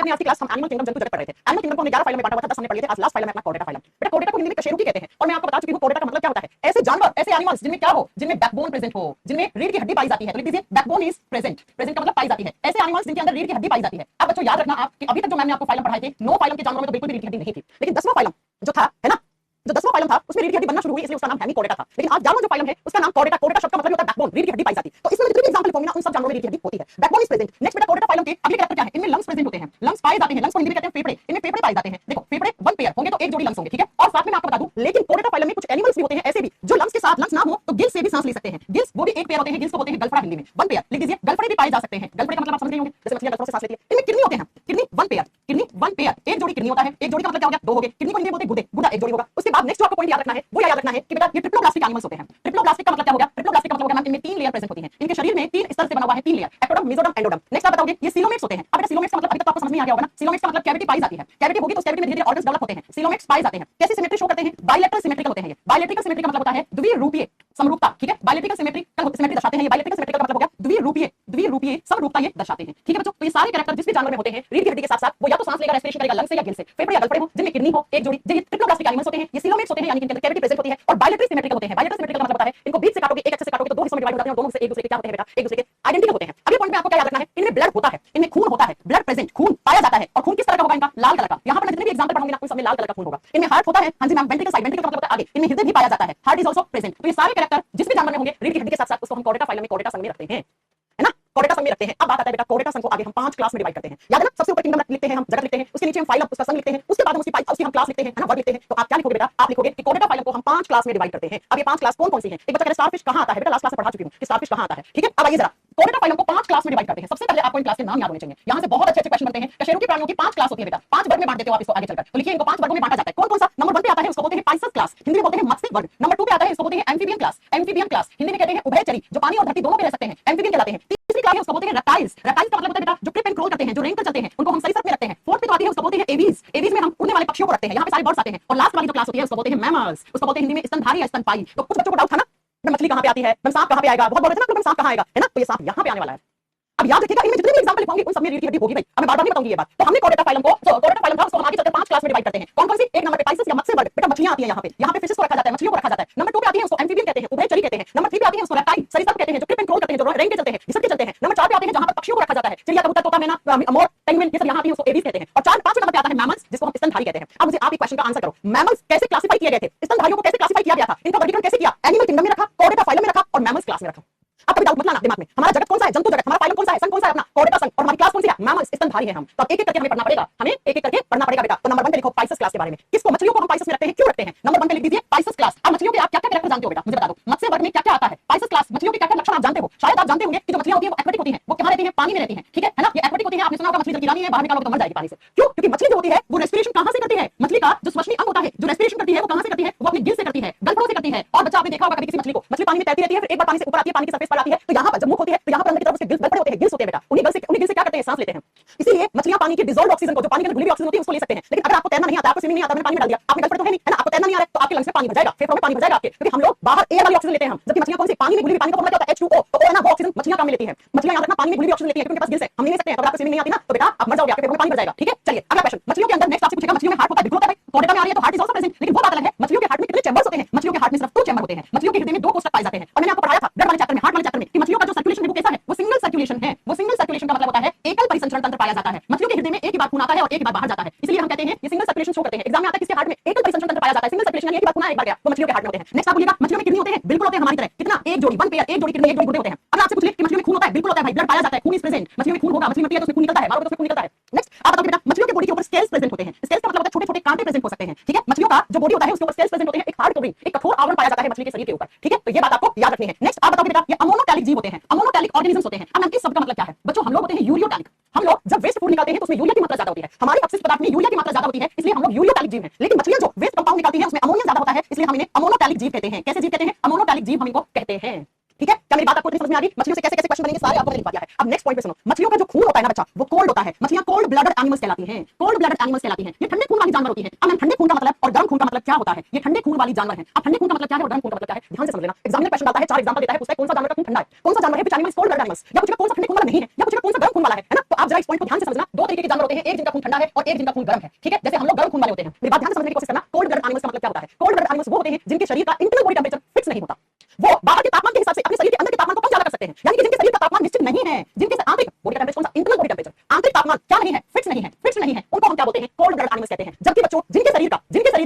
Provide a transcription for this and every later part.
अपनी आज की क्लास हम एनिमल किंगडम जंतु जगत पढ़ रहे थे। एनिमल किंगडम को हमने 11 फाइलों में बांटा हुआ था, 10 हमने पढ़ लिए थे। आज लास्ट फाइल में अपना कोर्डेटा फाइलम। बेटा कोर्डेटा को हिंदी में कशेरुकी कहते हैं और मैं आपको बता चुकी हूं कोर्डेटा का मतलब क्या होता है। ऐसे जानवर, ऐसे एनिमल्स जिनमें क्या हो, जिनमें बैकबोन प्रेजेंट हो, जिनमें रीढ़ की हड्डी पाई जाती है। तो लिख दीजिए बैकबोन इज प्रेजेंट। प्रेजेंट का मतलब पाई जाती है। ऐसे एनिमल्स जिनके अंदर रीढ़ की हड्डी पाई जाती है। अब बच्चों याद रखना आप कि अभी तक जो मैंने आपको फाइलम पढ़ाए थे 9 फाइलम के जानवरों में तो बिल्कुल भी रीढ़ की हड्डी नहीं थी, लेकिन 10वां फाइलम जो था, है ना, जो 10वां फाइलम था उसमें रीढ़ की हड्डी बनना शुरू हुई, इसलिए उसका नाम हेमिकोर्डेटा था। लेकिन आज 11वां जो फाइलम है उसका नाम कोर्डेटा। कोर्डेटा शब्द का मतलब होता है बैकबोन, रीढ़ की हड्डी पाई जाती है। तो इसमें जितने भी एग्जांपल लिखूंगी ना उन सब जानवरों में रीढ़ की हड्डी होती है। Backbone is present. नेक्स्ट बेटा कोर्डेटा फाइलम के अगले कैरेक्टर क्या है, इनमें लंग्स प्रेजेंट होते हैं, लंग्स पाए जाते हैं। लंग्स को हिंदी में कहते हैं फेफड़े, इनमें फेफड़े पाए जाते हैं। देखो फेफड़े 1 पेयर होंगे तो एक जोड़ी लंग्स होंगे, ठीक है। और साथ में मैं आपको बता दूं लेकिन कोर्डेटा फाइलम में कुछ एनिमल्स भी होते हैं ऐसे भी जो लंग्स के साथ लंग्स ना हो तो गिल्स से भी सांस ले सकते हैं। गिल्स वो भी 1 पेयर होते हैं, गिल्स को बोलते हैं गलफड़ा हिंदी में 1 पेयर। लिख दीजिए गलफड़े भी पाए जा सकते हैं। गलफड़े का मतलब आप समझ गए होंगे, जैसे मछलियां गलफड़ों से सांस लेती है। इनमें किडनी होते हैं, किडनी 1 पेयर, किडनी 1 पेयर, एक जोड़ी किडनी होता है। एक जोड़ी का मतलब क्या हो गया, 2 हो गए। किडनी को हिंदी में बोलते हैं गुदे, गुदा एक जोड़ी होगा। उसके बाद नेक्स्ट जो आपको पॉइंट याद रखना है वो याद रखना है कि बेटा ये ट्रिप्लोप्लास्टिक एनिमल्स होते हैं। ट्रिप्लोप्लास्टिक का मतलब क्या हो गया, ट्रिप्लोप्लास्टिक का मतलब हो गया इनमें 3 लेयर प्रेजेंट होती हैं। इनके शरीर में 3 स्तर से बना हुआ है, 3 layer, ectoderm, mesoderm, endoderm. Next आप बताओगे ये सीलोमेट्स होते हैं। अब बेटा सीलोमेट्स का मतलब अभी तक तो आपको समझ में आ गया होगा ना। सीलोमेट्स का मतलब कैविटी पाई जाती है। कैविटी होगी तो उस कैविटी में धीरे-धीरे ऑर्गन्स डेवलप होते हैं। सीलोमेट्स पाए जाते हैं। कैसी सिमेट्री शो करते हैं, बाइलेटरल सिमेट्रिकल होते हैं ये। बाइलेटरल सिमेट्री का मतलब होता है द्विरूपीय समरूपता, ठीक है। बाइलेटरल सिमेट्रिकल सिमेट्री दर्शाते हैं ये। बाइलेटरल सिमेट्री का मतलब हो गया द्विरूपीय समरूपता ये दर्शाते हैं, ठीक है बच्चों। तो ये सारे कैरेक्टर जिस भी जानवर में होते हैं रीढ़ की हड्डी के साथ-साथ वो या तो सांस लेगा, रेस्पिरेशन करेगा लंग से या गिल से, फेफड़े या गलफड़े हो जिनमें किडनी हो एक जोड़ी, ये ट्रिप्लोप्लास्टिक एनिमल्स होते हैं। ये सीलोमेट्स होते हैं यानी कि इनके अंदर कैविटी प्रेजेंट होती है और बाइलेटरल सिमेट्रिकल होते हैं। बाइलेटरल सिमेट्रिकल का मतलब होता है इनको बीच से काटोगे, एक एक्सेस से काटोगे तो 2 हिस्सों में डिवाइड हो जाते हैं और दोनों से एक दूसरे के क्या होते हैं बेटा, एक दूसरे के आइडेंटिकल होते हैं। अगले पॉइंट में आपको क्या याद रखना है, इनमें ब्लड होता है, इनमें खून होता है, ब्लड प्रेजेंट, खून पाया जाता है। और खून किस तरह का होगा इनका, लाल कलर का। यहां पर जितने भी एग्जांपल पढ़ोगे ना उन सब में लाल कलर का खून होगा। इनमें हार्ट होता है, हां जी मैम, वेंट्रिकल साइड, वेंट्रिकल का मतलब होता है आगे। इनमें हृदय भी पाया जाता है, हार्ट इज आल्सो प्रेजेंट। तो ये सारे कैरेक्टर जिस भी जानवर में होंगे रीढ़ की हड्डी के साथ-साथ उसको हम कोर्डेटा फाइलम में कोर्डेटा संघ में रखते हैं, है ना, कोर्डेटा संघ में रखते हैं। अब बात आता है बेटा कोर्डेटा संघ को आगे हम 5 क्लास में डिवाइड करते हैं। याद है ना, सबसे ऊपर किंगडम लिखते हैं हम, जगत लिखते हैं, उसके नीचे हम फाइलम उसका संघ लिखते हैं, उसके बाद हम उसकी हम क्लास लिखते हैं, है ना, वर्ग लिखते हैं। तो आप क्या लिखोगे बेटा, आप लिखोगे कि कोर्डेटा फाइलम को हम 5 क्लास में डिवाइड करते हैं। अब ये 5 क्लास कौन-कौन सी हैं? एक बच्चा कह रहा है स्टारफिश कहां आता है? बेटा लास्ट क्लास में पढ़ा चुकी हूं कि स्टारफिश कहां आता है, ठीक है। अब आइए जरा कोर्डेटा फाइलम को 5 क्लास में डिवाइड करते हैं। सबसे पहले आपको इन क्लास के नाम याद होने चाहिए। यहां से बहुत अच्छे-अच्छे क्वेश्चन बनते हैं। कशेरुकी प्राणियों की 5 क्लास होती है बेटा, 5 वर्ग में बांट देते हो आप इसको आगे चलकर। तो लिखिए इनको 5 वर्गों में बांटा जाता है। कौन-कौन सा? नंबर 1 पे आता है उसको बोलते हैं पाइसस क्लास, हिंदी में बोलते हैं मत्स्य वर्ग। नंबर 2 पे आता है इसको बोलते हैं amphibian class, amphibian class Hindi में कहते हैं उभयचरी, जो पानी और धरती दोनों पे रह सकते हैं, एम्फीबियन कहलाते हैं। तीसरी क्लास है उसको बोलते हैं रेप्टाइल्स। रेप्टाइल्स का मतलब होता है बेटा जो ट्रिप एंड क्रोल करते हैं, जो रेंग कर चलते हैं, उनको हम सरीसृप में रखते हैं। 4th पे तो आती है उसको बोलते हैं एवीज, एवीज में हम उड़ने वाले पक्षियों को रखते हैं। यहां पे सारे बर्ड्स आते हैं। और लास्ट वाली जो क्लास होती है उसको बोलते हैं मैमल्स, उसको बोलते हैं हिंदी में स्तनधारी या स्तनपाई। तो कुछ बच्चों को डाउट था ना मछली कहां पे आती है, सांप कहां पे आएगा, बहुत बोल रहे थे ना सांप कहां आएगा, है ना। तो ये सांप यहां पे आने वाला है। अब याद रखिएगा इनमें जितने भी एग्जांपल लिखूंगी उन सब में रीढ़ की हड्डी होगी भाई। अब मैं बार-बार नहीं बताऊंगी ये बात। तो हमने कोर्डेटा फाइलम को, जो कोर्डेटा फाइलम था उसको हम आगे चलकर 5 क्लास में डिवाइड करते हैं। कौन-कौन सी? एक नंबर पे पाइसस या मत्स्य वर्ग, बेटा मछलियां आती हैं यहां पे फिशेस को रखा जाता है, मछलियों को रखा जाता है। नंबर 2 पे आती है उसको एम्फीबियन कहते हैं, उभयचरी कहते हैं। नंबर 3 पे आती है उसको रेप्टाइल, सरीसृप कहते हैं, जो ट्रिप एंड क्रोल करते हैं, जो रेंग के चलते हैं, घिसट के चलते हैं। नंबर 4 पे आते हैं जहां पर पक्षियों को रखा जाता है, चिड़िया, कबूतर, तोता, मैना, मोर, पेंगुइन, ये सब यहां आती है उसको एवीज कहते हैं। और 5वें नंबर पे आता है मैमल्स जिसको हम स्तनधारी कहते हैं। अब मुझे आप एक क्वेश्चन का आंसर करो, मैमल्स कैसे क्लासिफाई किए गए थे, स्तनधारियों को कैसे क्लासिफाई किया गया था, इनका वर्गीकरण कैसे किया? एनिमल किंगडम में रखा, कोर्डेटा फाइलम में रखा और मैमल्स क्लास में रखा। अब कभी डाउट मत लाना दिमाग में, हमारा जगत कौन सा है, जंतु जगत, हमारा फाइलम कौन सा है, संघ कौन सा है अपना, कोर्डेटा संघ। और हमारी क्लास कौन सी है, मैमल्स, स्तनधारी हैं हम। तो एक-एक करके हमें पढ़ना पड़ेगा, हमें एक-एक करके पढ़ना पड़ेगा बेटा। तो नंबर 1 पे लिखो पाइसस क्लास के बारे में, किसको, मछलियों को हम पाइसस में रखते हैं, क्यों रखते हैं? नंबर 1 पे लिख दीजिए पाइसस क्लास। अब मछलियों के आप क्या-क्या कैरेक्टर जानते हो बेटा, मुझे बता दो। मत्स्य वर्ग में क्या-क्या आता है, पाइसस क्लास मछलियों के क्या-क्या लक्षण आप जानते हो? शायद आप जानते होंगे कि जो मछलियां होती हैं वो एक्वेटिक होती हैं, वो कहां रहती हैं, पानी में रहती हैं, ठीक है ना। ये एक्वेटिक होती है, आपने सुना होगा मछली जल की रानी है, बाहर निकालोगे तो मर जाएगी पानी से। क्यों? क्योंकि मछली जो होती है वो रेस्पिरेशन कहां से करती है, मछली का जो श्वसनी अंग होता है, जो रेस्पिरेशन करती है वो कहां से करती है, वो अपने गिल से करती है, गलफड़ों से करती है। और बच्चा आपने देखा होगा कभी किसी मछली को, मछली पानी में तैरती रहती है, फिर एक बार पानी से ऊपर आती है, पानी की सरफेस पर आती है, तो यहां पर जब मुख होती है तो यहां पर अंदर की तरफ उसके गिल्स बड़े होते हैं, गिल्स होते हैं बेटा। उन्हीं गिल से क्या करते हैं, सांस लेते हैं। इसीलिए मछलियां पानी की डिसॉल्व्ड ऑक्सीजन को, जो पानी के अंदर घुली हुई ऑक्सीजन होती है उसको ले सकते हैं। लेकिन अगर आपको तैरना नहीं आता, आपको स्विमिंग नहीं आता, मैंने पानी में डाल दिया, आपने गलफड़े तो है नहीं, है ना, आपको तैरना नहीं आ रहा है तो आपके लंग्स में पानी भर जाएगा, फेफड़ों में पानी भर जाएगा आपके, क्योंकि हम लोग बाहर एयर वाली ऑक्सीजन लेते हैं हम, जबकि मछलियां कौन सी, पानी में घुली हुई, पानी का फॉर्मूला क्या होता है H2O, तो O है ना, वो ऑक्सीजन मछलियां काम में लेती हैं। मछलियां याद रखना पानी में घुली हुई ऑक्सीजन लेती हैं क्योंकि उनके पास गिल्स है, हम नहीं ले सकते हैं। तो अगर आपको स्विमिंग नहीं आती ना तो बेटा आप मर जाओगे, आपके फेफड़ों में पानी भर जाएगा, ठीक है। चलिए अगला क्वेश्चन, मछलियों के अंदर नेक्स्ट आपसे पूछेगा मछलियों में हार्ट होता है, बिल्कुल होता है, कोर्डेटा में आ रही है तो हार्ट इज आल्सो प्रेजेंट। लेकिन वो बात अलग है, मछलियों के हार्ट में कितने चैम्बर्स होते हैं, मछलियों के हार्ट में सिर्फ 2 चैम्बर होते हैं। मछलियों के हृदय में 2 कोष्ठक पाए जाते हैं। और मैंने आपको पढ़ाया था ब्लड वाले चैप्टर में, हार्ट वाले चैप्टर में, कि मछलियों का जो सर्कुलेशन है वो कैसा है, वो सिंगल सर्कुलेशन है। वो सिंगल सर्कुलेशन का मतलब होता है एकल परिसंचरण तंत्र पाया जाता है। मछलियों के हृदय में एक ही बार खून आता है और एक ही बार बाहर जाता है, इसलिए हम कहते हैं ये सिंगल सर्कुलेशन शो करते हैं। एग्जाम में आता है किसके हार्ट में एकल परिसंचरण तंत्र पाया जाता है, सिंगल सर्कुलेशन यानी एक ही बार खून आया, एक बार गया, वो मछलियों के हार्ट में होते हैं। नेक्स्ट आप बोलिएगा मछलियों में किडनी होते हैं, बिल्कुल होते हैं हमारी तरह, कितना, एक जोड़ी, 1 पेयर, एक जोड़ी किडनी, एक जोड़ी गुर्दे होते हैं। अब आपसे पूछ ले कि मछलियों में खून होता है, बिल्कुल होता है भाई, ब्लड पाया जाता है, खून इज प्रेजेंट। मछलियों में खून होगा, मछली मरती है तो उसमें खून निकलता है, मारोगे तो उसमें खून निकलता है। नेक्स्ट आप बताओ बेटा मछलियों के बॉडी के ऊपर स्केल्स प्रेजेंट होते हैं। स्केल्स का मतलब होता है छोटे-छोटे कांटे प्रेजेंट हो सकते हैं, ठीक है। मछलियों का जो बॉडी होता है उसके ऊपर स्केल्स प्रेजेंट होते हैं, एक हार्ड कवरिंग, एक कठोर आवरण पाया जाता है मछली के शरीर के ऊपर, ठीक है। तो ये बात आपको याद रखनी है। नेक्स्ट आप बताओ बेटा ये अमोनोटैलिक जीव होते हैं, अमोनोटैलिक ऑर्गेनिजम्स होते हैं। अब इस शब्द का मतलब क्या है बच्चों, हम लोग होते हैं यूरियोटैलिक। हम लोग जब वेस्ट फूड निकालते हैं तो उसमें यूरिया की मात्रा ज्यादा होती है, हमारी अपशिष्ट पदार्थ में यूरिया की मात्रा ज्यादा होती है, इसलिए हम लोग यूरियोटैलिक जीव हैं। लेकिन मछलियां जो वेस्ट कंपाउंड निकालती हैं उसमें अमोनिया ज्यादा होता है, इसलिए हम इन्हें अमोनोटैलिक जीव कहते हैं। कैसे जीव कहते हैं, अमोनोटैलिक जीव हम इनको कहते हैं, ठीक है। क्या मेरी बात आपको समझ में आ गई? मछलियों से कैसे-कैसे क्वेश्चन बनेंगे सारे आपको मैंने लिखवा दिया है। अब नेक्स्ट पॉइंट पे सुनो, मछलियों का जो खून होता है ना बच्चा वो कोल्ड होता है। मछलियां कोल्ड ब्लडेड एनिमल्स कहलाती हैं, कोल्ड ब्लडेड एनिमल्स कहलाती हैं। ये ठंडे खून वाली जानवर होती है। अब हम ठंडे खून का मतलब और गर्म खून का मतलब क्या होता है, ये ठंडे खून वाली जानवर है। अब ठंडे खून का मतलब क्या है और गर्म खून का मतलब क्या है, ध्यान से समझ लेना। एग्जामिनर क्वेश्चन डालता है, 4 एग्जांपल देता है, पूछता है कौन सा जानवर का खून ठंडा है, कौन सा जानवर है, which animal is cold blooded animals, या पूछेगा कौन सा ठंडे खून वाला नहीं है, या पूछेगा कौन सा गर्म खून वाला है ना। तो आप जरा इस पॉइंट को ध्यान से समझना। दो तरीके के जानवर होते हैं, एक जिनका खून ठंडा है और एक जिनका खून गर्म है। ठीक है, जैसे हम लोग गर्म खून वाले होते हैं। मेरी बात ध्यान से समझने की कोशिश करना। कोल्ड ब्लडेड एनिमल्स का मतलब क्या होता है? कोल्ड ब्लडेड एनिमल्स वो होते हैं जिनके शरीर का इंटरनल बॉडी टेंपरेचर फिक्स नहीं होता। वो बाहर के तापमान के हिसाब से अपने शरीर के अंदर के तापमान को कम ज्यादा कर सकते हैं। यानी कि जिनके शरीर का तापमान निश्चित नहीं है, जिनके आंतरिक बॉडी टेंपरेचर कौन सा? इंटरनल बॉडी टेंपरेचर, आंतरिक तापमान क्या नहीं है? फिक्स नहीं है, फिक्स नहीं है, उनको हम क्या बोलते हैं? कोल्ड ब्लडेड एनिमल्स कहते हैं। जबकि बच्चों जिनके शरीर का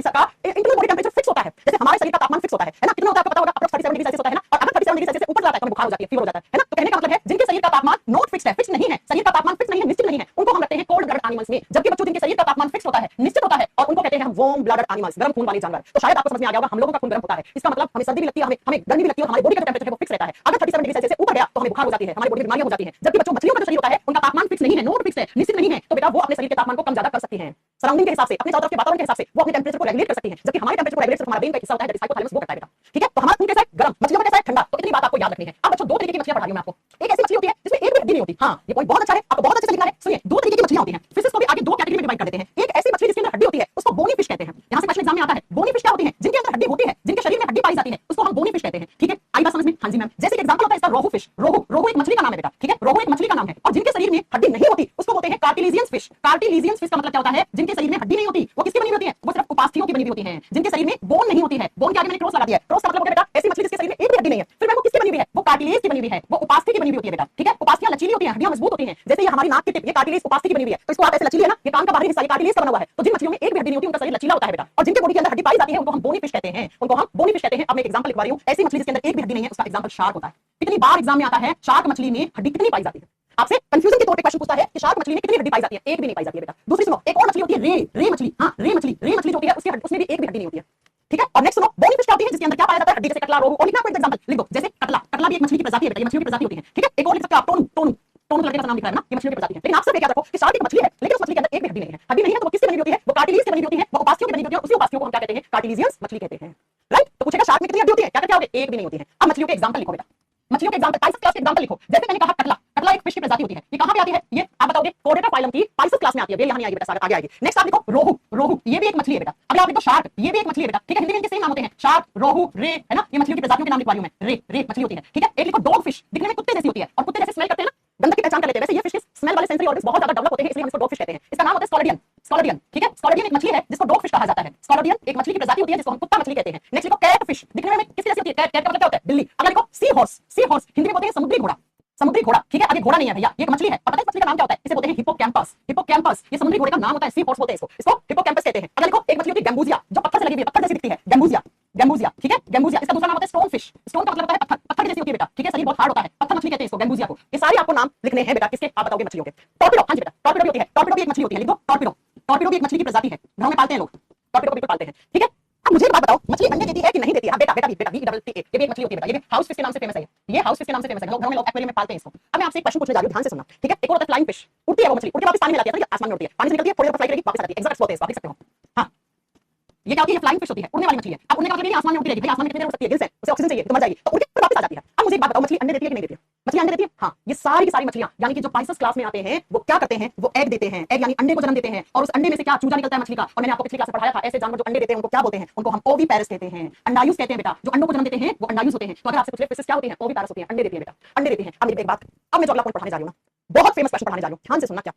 इंटरनल बॉडी टेंपरेचर फिक्स होता है, जैसे हमारे शरीर का तापमान फिक्स होता है ना, कितना होता है आपको पता होगा? अप्रॉक्स 37 डिग्री सेल्सियस होता है ना, और अगर 37 डिग्री सेल्सियस से ऊपर जाता है तो बुखार हो जाती है, फीवर हो जाता है ना। तो कहने का मतलब है जिनके शरीर का तापमान नॉट फिक्स है, फिक्स नहीं है, शरीर का तापमान फिक्स नहीं है, निश्चित नहीं है, उनको हम रखते हैं कोल्ड ब्लडेड एनिमल्स में। जबकि बच्चों जिनके शरीर का तापमान फिक्स होता है, निश्चित होता है, और उनको कहते हैं हम वार्म ब्लडेड एनिमल्स, गर्म खून वाले जानवर। तो शायद आपको समझ में आ गया होगा, हम लोगों का खून गर्म होता है, इसका मतलब हमें सर्दी भी लगती है, हमें गर्मी भी लगती है, हमारी बॉडी का टेंपरेचर है वो फिक्स रहता है। अगर 37 डिग्री सेल्सियस से ऊपर गया तो हमें बुखार हो जाती है, हमारी बॉडी में बीमारियां हो जाती हैं। जबकि बच्चों मछलियों का जो शरीर होता है उनका तापमान फिक्स नहीं है, नॉट फिक्स है, निश्चित नहीं है, तो बेटा वो अपने शरीर के तापमान को कम ज्यादा कर सकती हैं सराउंडिंग के हिसाब से, अपने चारों तरफ के वातावरण के हिसाब से वो अपने टेंपरेचर को रेगुलेट कर सकती हैं। जबकि हमारे टेंपरेचर को रेगुलेट सिर्फ हमारा ब्रेन का हिस्सा होता है, दैट इज हाइपोथैलेमस, वो करता है बेटा। ठीक है, तो हमारा खून कैसा है? गर्म, मछलियों का कैसा है? ठंडा। तो इतनी बात आपको याद रखनी है। अब बच्चों दो तरीके की मछलियां पढ़ा रही हूं मैं आपको। एक ऐसी मछली होती है जिसमें एक भी हड्डी नहीं होती। हां, ये पॉइंट बहुत अच्छा है, आपको बहुत अच्छे से लिखना है। सुनिए, दो तरीके की मछलियां होती हैं। फिशिस को भी आगे दो कैटेगरी में डिवाइड कर देते हैं। एक ऐसी मछली जिसके अंदर हड्डी होती है, उसको बोनी फिश कहते हैं। यहां से क्वेश्चन एग्जाम में आता है, बोनी फिश क्या होती है? जिनके अंदर हड्डी होती है, जिनके शरीर में हड्डी पाई जाती है, उसको हम बोनी फिश कहते हैं। ठीक है, आई बात समझ में? हां जी मैम। जैसे एग्जांपल होता है इसका रोहू फिश। रोहू एक मछली का नाम है बेटा। ठीक है, रोहू एक मछली का नाम है, और जिनके शरीर में हड्डी नहीं होती उसको बोलते हैं कार्टिलेजियस फिश। कार्टिलेजियस फिश का मतलब क्या होता है? जिनके शरीर में हड्डी नहीं होती, वो किसकी बनी होती है? वो सिर्फ उपास्थियों की बनी हुई होती है। जिनके शरीर में बोन नहीं होती है, बोन के आगे मैंने क्रॉस लगा दिया है। क्रॉस का मतलब हो गया बेटा ऐसी मछली जिसके शरीर में एक भी हड्डी नहीं है, फिर वो किसकी बनी हुई है? वो कार्टिलेज की बनी हुई है, वो उपास्थि की बनी हुई होती है बेटा। ठीक है, उपास्थियां लचीली होती हैं, हड्डियां मजबूत होती हैं। जैसे ये हमारी नाक की टिप, ये कार्टिलेज उपास्थि की बनी हुई है, तो इसको आप ऐसे लचीली है ना, ये कान का बाहरी हिस्सा कार्टिलेज का बना हुआ है। तो जिन मछलियों में एक भी हड्डी नहीं होती उनका शरीर लचीला होता है बेटा, और जिनके बॉडी के अंदर हड्डी पाई जाती है उनको हम बोनी फिश कहते हैं, उनको हम बोनी फिश कहते हैं। अब मैं एक एग्जांपल लिखवा रही हूं, ऐसी मछली जिसके अंदर एक भी हड्डी नहीं है, उसका एग्जांपल शार्क होता है। कितनी बार एग्जाम में आता है शार्क मछली में हड्डी कितनी पाई जाती है? आपसे कंफ्यूजन के तौर पे क्वेश्चन पूछता है कि शार्क मछली में कितनी हड्डी पाई जाती है? एक भी नहीं पाई जाती है बेटा। दूसरी सुनो, एक और मछली होती है रे मछली। हाँ, रे मछली जो होती है उसमें भी एक भी हड्डी नहीं होती है। ठीक है, और नेक्स्ट सुनो, बोनी फिश क्या होती है? जिसके अंदर क्या पाया जाता है? हड्डी। जैसे कटला, रोहू, और लिखना कोई एग्जांपल लिख दो, जैसे कटला भी एक मछली की प्रजाति है बेटा, ये मछलियों की प्रजाति होती है। ठीक है, एक और लिख सकते हो आप टोनू लड़के का नाम लिखा है ना, ये मछलियों की प्रजाति है। लेकिन आप सब याद रखो कि शार्क एक मछली है, लेकिन उस मछली के अंदर एक भी हड्डी नहीं है। हड्डी नहीं है तो वो किसकी बनी होती है? वो कार्टिलेज की बनी होती है, वो उपास्थियों की बनी होती है, उसी उपास्थियों को हम क्या कहते हैं? कार्टिलेजियस मछली कहते हैं। राइट, तो पूछेगा शार्क में कितनी हड्डी होती है? क्या होगे? एक भी नहीं होती है। अब मछलियों के एग्जांपल लिखो बेटा, मछलियों के एग्जांपल, पाइसेस क्लास के एग्जांपल लिखो। जैसे मैंने कहा कटला एक फिश की प्रजाति होती है, ये कहां पे आती है? ये आप बताओगे कोर्डेटा फाइलम की पाइसेस क्लास में आती है। यहां नहीं आएगी बेटा, सारा आगे आएगी। नेक्स्ट आप लिखो रोहू, ये भी एक मछली है बेटा। अगला आप लिखो शार्क, ये भी एक मछली है बेटा। ठीक है, हिंदी में इनके सेम नाम होते हैं, शार्क, रोहू, रे, है ना, ये मछलियों की प्रजातियों के नाम लिखवा रही हूं मैं। रे मछली होती है। ठीक है, एक लिखो डॉग फिश, दिखने में कुत्ते जैसी होती है, और कुत्ते जैसे स्मेल करते हैं ना, गंधक की पहचान कर लेते हैं। वैसे ये फिश के स्मेल वाले सेंसरी ऑर्गन्स बहुत ज्यादा डेवलप होते हैं, इसलिए हम इसको डॉग फिश कहते हैं। इसका नाम होता है स्कॉलडियन। ठीक है, स्कॉलडियन एक मछली है जिसको डॉग फिश कहा जाता है। स्कॉलडियन एक मछली की प्रजाति होती है जिसको हम कुत्ता मछली कहते हैं। नेक्स्ट लिखो कैट फिश, दिखने में किस जैसी होती है? कैट का मतलब क्या होता है? बिल्ली। अगला लिखो सी हॉर्स, हिंदी में बोलते हैं समुद्री घोड़ा। ठीक है, आगे घोड़ा नहीं है भैया, ये एक मछली है। और पता है मछली का नाम क्या होता है? इसे बोलते हैं हिप्पोकैम्पस। ये समुद्री घोड़े का नाम होता है, सी हॉर्स बोलते हैं इसको हिप्पोकैम्पस कहते हैं। अगला लिखो एक मछली होती है गैम्बूजिया, जो पत्थर से लगी हुई है, पत्थर जैसी दिखती है, गैम्बूजिया। ठीक है, गैम्बूजिया। इसका दूसरा नाम होता है स्टोन फिश। स्टोन का मतलब होता है पत्थर की जैसी होती है बेटा। ठीक है, शरीर बहुत हार्ड होता है, पत्थर मछली कहते हैं इसको, गैम्बूजिया को। ये सारे आपको नाम लिखने हैं बेटा, किसके? आप बताओगे मछलियों के। टॉर्पिडो, हां जी बेटा, टॉर्पिडो भी होती है, टॉर्पिडो भी एक मछली होती है, लिख दो टॉर्पिडो भी एक मछली की प्रजाति है, घरों में पालते हैं लोग, टॉर्पिडो को बिल्कुल पालते हैं। ठीक है, अब मुझे एक बात बताओ, मछली अंडे देती है कि नहीं देती है? हाँ बेटा बी डबल टी ए, ये भी एक मछली होती है बेटा, ये भी हाउस फिश के नाम से फेमस है। ये हाउस फिश के नाम से फेमस है, घरों में लोग एक्वेरियम में पालते हैं इसको। अब मैं आपसे एक क्वेश्चन पूछने जा रही हूं, ध्यान से सुनना। ठीक है, एक और होता है फ्लाइंग फिश, उड़ती है वो मछली, उड़ के वापस पानी में लाती है, आसमान में उड़ती है, पानी से निकलती है, थोड़ी देर फ्लाई करेगी, वापस आती है, एग्जैक्ट बोलते हैं इसको, आप लिख सकते हो। हां, ये क्या होती है? फ्लाइंग फिश होती है, उड़ने वाली मछली है। अब उड़ने का मतलब नहीं आसमान में उड़ती रहेगी, भाई आसमान में कितनी देर उड़ सकती है? गिल्स है, उसे ऑक्सीजन चाहिए तो मर जाएगी, तो उड़ के फिर वापस आ जाती है। अब मुझे एक बात बताओ, मछली अंडे देती है कि नहीं देती है? मछली अंडे देती है। हाँ, ये सारी की सारी मछलियां यानी कि जो पाइसेस क्लास में आते हैं वो क्या करते हैं? वो एग देते हैं, एग यानी अंडे को जन्म देते हैं, और उस अंडे में से क्या चूजा निकलता है मछली का। और मैंने आपको पिछली क्लास में पढ़ाया था, ऐसे जानवर जो अंडे देते हैं उनको क्या बोलते हैं? उनको हम ओविपेरस कहते हैं, अंडायुस कहते हैं बेटा। जो अंडों को जन्म देते हैं वो अंडायुस होते हैं। तो अगर आपसे पूछे फिशेस क्या होती हैं? ओविपेरस होती हैं, अंडे देती हैं बेटा, अंडे देती हैं। अब मेरी एक बात, अब मैं जो अगला पॉइंट पढ़ाने जा रही हूं ना, बहुत फेमस क्वेश्चन पढ़ाने जा रही हूं, ध्यान से सुनना। क्या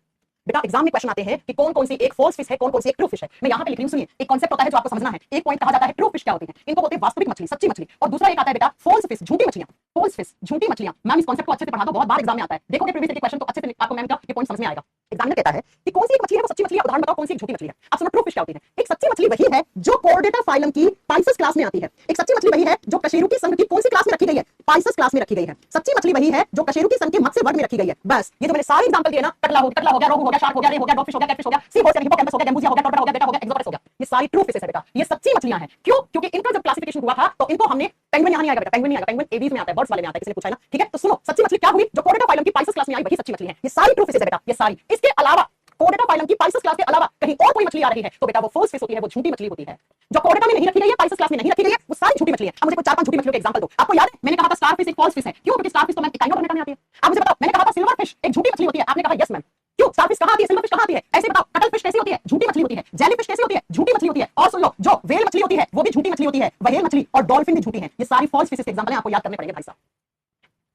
बेटा एग्जाम में क्वेश्चन आते हैं कि कौन कौन सी एक फॉल्स फिश है, कौन कौन सी एक ट्रू फिश है। मैं यहां पे लिख रही हूं, सुनिए, एक कांसेप्ट होता है जो आपको समझना है। एक पॉइंट कहा जाता है ट्रू फिश क्या होती है, इनको बोलते हैं वास्तविक मछली, सच्ची मछली। और दूसरा एक आता है बेटा फॉल्स फिश, झूठी मछलियां, फॉल्स फिश, झूठी मछलियां। मैम इस कांसेप्ट को अच्छे से पढ़ा दो, बहुत बार एग्जाम में आता है, देखोगे प्रीवियस क्वेश्चन तो अच्छे से आपको मैम का ये पॉइंट समझ में आएगा। एग्जामिनर कहता है कि कौन सी एक मछली है वो सच्ची मछली है, उदाहरण बताओ कौन सी एक झूठी मछली है। अब सुनो, ट्रू फिश क्या होती है? एक सच्ची मछली वही है जो कोर्डेटा फाइलम की पाइसेस क्लास में आती है। एक सच्ची मछली वही है जो कशेरुकी संघ की कौन सी क्लास में रखी गई है? पाइसेस क्लास में रखी गई है। सच्ची मछली वही है जो कशेरुकी संघ के मत्स्य वर्ग में रखी गई है। बस ये जो मैंने सारे एग्जांपल दिए ना, कटला हो गया, रोहू हो गया, शार्क हो गया, रे हो गया, डॉगफिश हो गया, कैटफिश हो गया, सी हॉर्स हिप्पोकैम्पस हो गया, गैम्बूजिया हो गया, टॉर्पेडो हो गया, बेटा हो गया, एक्सोपेरस हो गया, ये सारी ट्रू फिशेस है बेटा। ये सच्ची मछलियां हैं। क्यों? क्योंकि इनका जब क्लासिफिकेशन हुआ था तो इनको हमने पेंगुइन यहां नहीं आएगा बेटा, पेंगुइन नहीं आएगा, पेंगुइन एवीज में आता है, बर्ड्स वाले में आता है, किसी ने पूछा है ना। ठीक है, तो सुनो, सच्ची मछली क्या हुई? जो कोर्डेटा फाइलम की पाइसेस क्लास में आई वही सच्ची मछली है। ये सारी ट्रू फिशेस है बेटा, ये सारी। इसके अलावा कोर्डेटा फाइलम की पाइसेस क्लास के अलावा कहीं और कोई मछली आ रही है तो बेटा वो फॉल्स फिश होती है, वो झूठी मछली होती है। जो कोर्डेटा में नहीं रखी गई है, पाइसेस क्लास में नहीं रखी गई है, वो सारी झूठी मछली है। अब मुझे कुछ 4-5 झूठी मछलियों के एग्जांपल दो। आपको याद है मैंने कहा था स्टार फिश एक फॉल्स फिश है, क्यों? क्योंकि स्टार फिश तो मैम इकाइनोडर्मेटा में आती है। आप मुझे बताओ, मैंने कहा था सिल्वर फिश एक झूठी मछली होती है, आपने कहा यस मैम। क्यों? स्टार फिश कहां आती है, सिल्वर फिश कहां आती है? ऐसे बताओ, कटल फिश कैसी होती है? झूठी मछली होती है। जेली फिश कैसी होती है? झूठी मछली होती है। और सुन लो, जो व्हेल मछली होती है वो भी झूठी मछली होती है, व्हेल मछली और डॉल्फिन भी झूठी है। ये सारी फॉल्स फिशेस के एग्जांपल हैं, आपको याद करने पड़ेंगे भाई साहब,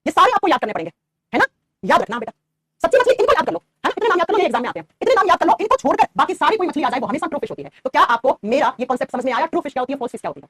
ये सारे आपको याद करने पड़ेंगे, है ना? याद रखना बेटा, सच्ची मछली इनको याद कर लो, है ना? ये एग्जाम में आते हैं, इतने नाम याद कर लो, इनको छोड़कर बाकी सारी कोई मछली आ जाए वो हमेशा ट्रू फिश होती है। तो क्या आपको मेरा ये कॉन्सेप्ट समझ में आया? ट्रू फिश क्या होती है, फॉल्स फिश क्या होती है?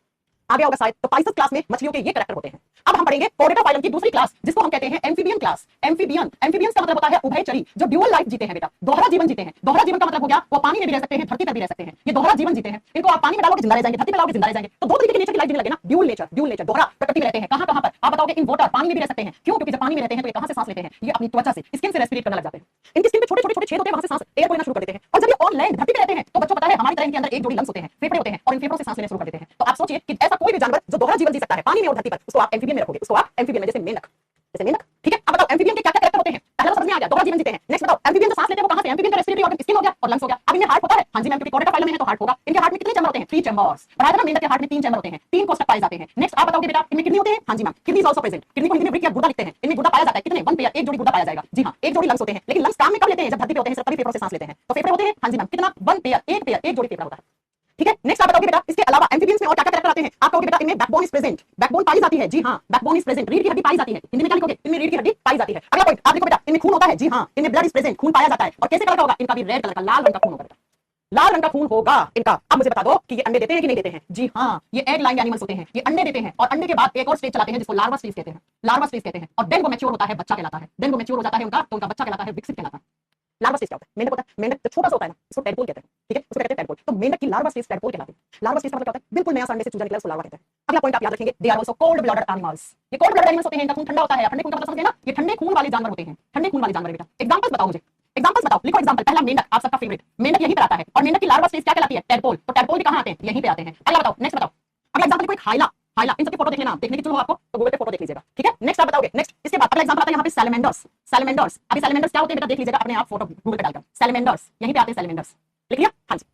आगे होगा शायद। तो पाइसेस क्लास में मछलियों के ये कैरेक्टर होते हैं। अब हम पढ़ेंगे कोडेटा फाइलम की दूसरी क्लास, जिसको हम कहते हैं एम्फीबियन क्लास। एम्फीबियन, एम्फीबियंस का मतलब होता है उभयचरी, जो ड्यूअल लाइफ जीते हैं बेटा, दोहरा जीवन जीते हैं। दोहरा जीवन का मतलब हो गया वो पानी में भी रह सकते हैं, धरती पर भी रह सकते हैं। ये दोहरा जीवन जीते हैं, इनको आप पानी में डालोगे जिंदा रह जाएंगे, धरती पर डालोगे जिंदा रह जाएंगे। तो दो तरीके के नेचर की लाइफ जीने लगे ना, ड्यूअल नेचर, ड्यूअल नेचर, दोहरा प्रकृति में रहते हैं। कहां कहां पर आप बताओगे? इन वाटर, पानी में भी रह सकते हैं। क्यों? क्योंकि जब पानी में रहते हैं तो ये कहां से सांस लेते हैं? ये अपनी त्वचा से, स्किन से रेस्पिरेट करने लग जाते हैं। इनकी स्किन पे छोटे छोटे छोटे छेद होते हैं, वहां से सांस एयर को लेना शुरू कर देते हैं। और जब ये ऑन लैंड धरती पे रहते हैं तो बच्चों पता है हमारी तरह इनके अंदर एक जोड़ी लंग्स होते हैं, फेफड़े होते हैं, और इन फेफड़ों से सांस लेना शुरू कर देते हैं। तो आप सोचिए कि ऐसा कोई भी जानवर जो दोहरा जीवन जी सकता है पानी में और धरती पर, उसको आप एम्फीबियन में रखोगे, उसको आप एम्फीबियन में, जैसे मेंढक, जैसे मेंढक। ठीक है, अब बताओ एम्फीबियन के क्या क्या कैरेक्टर होते हैं? पहला समझ में आ गया, दोहरा जीवन जीते हैं। नेक्स्ट बताओ एम्फीबियन जो सांस लेते हैं वो कहां से? एम्फीबियन का रेस्पिरेटरी ऑर्गन स्किन हो गया और लंग्स हो गया। अब इनमें हार्ट होता है? हां जी मैम, क्योंकि कोडेटा फाइलम में है तो हार्ट होगा। इनके हार्ट में कितने चैम्बर होते हैं? 3 चैम्बर्स। पढ़ाया था ना, मेंढक के हार्ट में 3 चैम्बर होते हैं, 3 कोष्ठक पाए जाते हैं। नेक्स्ट आप बताओगे बेटा इनमें किडनी होते हैं? हां जी ma'am, kidney is also present. Kidney को हिंदी में ब्रिक या गुर्दा लिखते हैं। इनमें गुर्दा पाया जाता है, कितने? 1 पेयर, एक जोड़ी गुर्दा पाया जाएगा। जी हां, एक जोड़ी लंग्स होते हैं, लेकिन लंग्स काम में कब लेते हैं? जब धरती पे होते हैं, सिर्फ तभी फेफड़ों से सांस लेते हैं। तो फेफड़े होते हैं? हां जी मैम, कितना? 1 पेयर, एक जोड़ी फेफड़ा होता है। ठीक है, नेक्स्ट आप बताओगे बेटा इसके अलावा एम्फीबियंस में और क्या क्या कैरेक्टर आते हैं? आप कहोगे बेटा इनमें बैकबोन इज प्रेजेंट, बैकबोन पाई जाती है। जी हां, बैकबोन इज प्रेजेंट, रीढ़ की हड्डी पाई जाती है। हिंदी में क्या लिखोगे? इनमें रीढ़ की हड्डी पाई जाती है। अगला पॉइंट आप लिखो बेटा इनमें खून होता है। जी हां, इनमें ब्लड इज प्रेजेंट, खून पाया जाता है। और कैसे कलर का होगा? इनका भी रेड कलर का, लाल रंग का खून होगा बेटा, लाल रंग का खून होगा इनका। अब मुझे बता दो कि ये अंडे देते हैं कि नहीं देते हैं? जी हां, ये एग लाइंग एनिमल्स होते हैं, ये अंडे देते हैं और अंडे के बाद एक और स्टेज चलाते हैं जिसको लार्वा स्टेज कहते हैं। लार्वा स्टेज कहते हैं और देन वो मैच्योर होता है, बच्चा कहलाता है। देन वो मैच्योर हो जाता है उनका, तो उनका बच्चा कहलाता है, विकसित कहलाता है। लार्वा स्टेज क्या होता है? मेंढक होता है, मेंढक जो छोटा सा होता है ना, इसको टैडपोल कहते हैं। ठीक है, उसको कहते हैं टैडपोल। तो मेंढक की लार्वा स्टेज टैडपोल कहलाती है। लार्वा स्टेज का मतलब क्या होता है? बिल्कुल नया सा अंडे से चूजा निकला, उसको लार्वा कहते हैं। अगला पॉइंट आप याद रखेंगे, they are also cold blooded animals. ये कोल्ड ब्लडेड एनिमल्स होते हैं, इनका खून ठंडा होता है। ठंडे खून का मतलब समझे ना, ये ठंडे खून वाले जानवर होते हैं, ठंडे खून वाले जानवर। बेटा एग्जांपल्स बताओ मुझे, एग्जांपल्स बताओ, लिखो एग्जांपल। पहला मेंढक, आप सबका फेवरेट मेंढक, यहीं पर आता है। और मेंढक की लार्वा स्टेज क्या कहलाती है? टैडपोल। तो टैडपोल भी कहां आते हैं? यहीं पे आते हैं। अगला बताओ, नेक्स्ट बताओ। अगला एग्जांपल लिखो एक हाइला, हाइला। इन सबकी फोटो देख लेना, देखने की चलो आपको तो गूगल पे फोटो देख लीजिएगा। ठीक है, नेक्स्ट आप बताओगे। नेक्स्ट इसके बाद अगला एग्जांपल आता है यहाँ पे सैलमेंडर्स। सैलमेंडर्स, अभी सैलमेंडर्स क्या होते हैं बेटा देख लीजिएगा अपने आप, फोटो गूगल पे डालकर। सैलमेंडर्स यहीं पे आते हैं, सैलमेंडर्स लिख लिया? हां जी।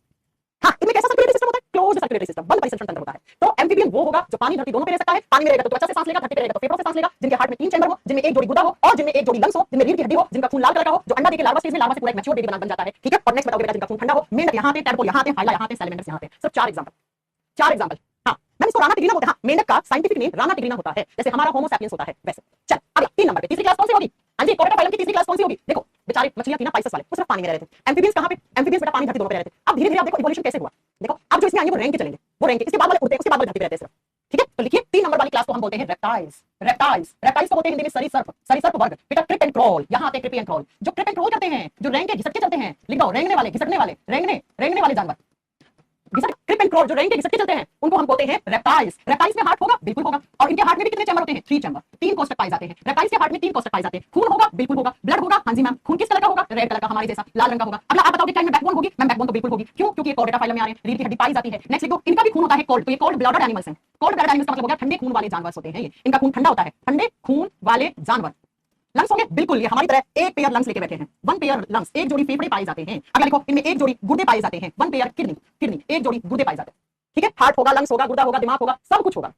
हाँ, इनमें कैसा सर्कुलेटरी सिस्टम होता है? क्लोज्ड सर्कुलेटरी सिस्टम, बंद परिसंचरण तंत्र होता है। तो एम्फीबियन वो होगा जो पानी धरती दोनों पे रह सकता है। पानी में रहेगा तो त्वचा से सांस लेगा, धरती पे रहेगा तो फेफड़ों से सांस लेगा। जिनके हार्ट में 3 चैम्बर हो, जिनमें एक जोड़ी गुदा हो और जिनमें एक जोड़ी लंग्स हो, जिनमें रीढ़ की हड्डी हो, जिनका खून लाल कलर का हो, जो अंडा देके लार्वा स्टेज में, लार्वा से पूरा एक मैच्योर बेबी बन जाता है। ठीक है, और नेक्स्ट बताओगे बेटा जिनका खून ठंडा हो। मेंढक यहाँ पे, टैडपोल यहाँ पे, हाइला यहाँ पे, सैलमेंडर्स यहाँ पे। सिर्फ 4 एग्जांपल, 4 एग्जांपल। हाँ, मैंने इसको राना टिग्रिना बोलते हैं। हाँ, मेंढक का साइंटिफिक नेम राना टिग्रिना होता है, जैसे हमारा होमो सैपियंस होता है वैसे। चल अगला 3 नंबर पे तीसरी क्लास कौन सी होगी? हां जी, कोडेटा फाइलम की तीसरी क्लास कौन सी होगी? देखो बेचारे मछलियां थी ना पाइसेस वाले, वो सिर्फ पानी में रह रहे थे। एम्फीबियंस कहां पे? एम्फीबियंस बेटा पानी धरती दोनों पे रह रहे थे। अब धीरे धीरे आप देखो इवोल्यूशन कैसे हुआ। देखो अब जो इसमें आएंगे वो रैंक के चलेंगे, वो रैंक के, इसके बाद वाले उड़ते हैं, उसके बाद वाले धरती पे रहते हैं सिर्फ। ठीक है, तो लिखिए 3 नंबर वाली क्लास को हम बोलते हैं रेप्टाइल्स। रेप्टाइल्स, रेप्टाइल्स को बोलते हैं हिंदी में सरीसृप, सरीसृप वर्ग। बेटा क्रिप एंड क्रॉल, यहां आते हैं क्रिप एंड क्रॉल, जो क्रिप एंड क्रॉल करते हैं, जो रैंक के घिसट के चलते हैं। लिख दो रेंगने वाले, घिसटने वाले, रेंगने वाले जानवर। क्रिप एंड क्रॉल जो रैंक के घिसट के चलते हैं उनको हम बोलते हैं रेप्टाइल्स। रेप्टाइल्स में हार्ट होगा? बिल्कुल होगा। और इनके हार्ट में भी कितने चैम्बर होते हैं? 3 चैम्बर, 3 कोष्ठक पाए जाते हैं। रेप्टाइल्स के हार्ट में 3 कोष्ठक पाए जाते हैं। खून होगा? बिल्कुल होगा। ब्लड होगा? हां जी मैम। खून किस कलर का होगा? रेड कलर का, हमारे जैसा लाल रंग का होगा। अगला आप बताओगे क्या इनमें बैकबोन होगी? मैम बैकबोन तो बिल्कुल होगी। क्यों? क्योंकि ये कोडेटा फाइलम में आ रहे हैं, रीढ़ की हड्डी पाई जाती है। नेक्स्ट लिखो इनका भी खून होता है कोल्ड, तो ये कोल्ड ब्लडेड एनिमल्स हैं। कोल्ड ब्लडेड एनिमल्स का मतलब हो गया ठंडे खून वाले जानवर होते हैं ये, इनका खून ठंडा होता है, ठंडे खून वाले जानवर। लंग्स होंगे? बिल्कुल, ये हमारी तरह एक पेयर लंग्स लेके बैठे हैं, 1 पेयर लंग्स, एक जोड़ी फेफड़े पाए जाते हैं। अगर लिखो इनमें एक जोड़ी गुर्दे पाए जाते हैं, 1 पेयर किडनी, एक जोड़ी गुर्दे पाए जाते हैं। ठीक है, हार्ट होगा, लंग्स होगा, गुर्दा होगा, दिमाग होगा, सब कुछ होगा।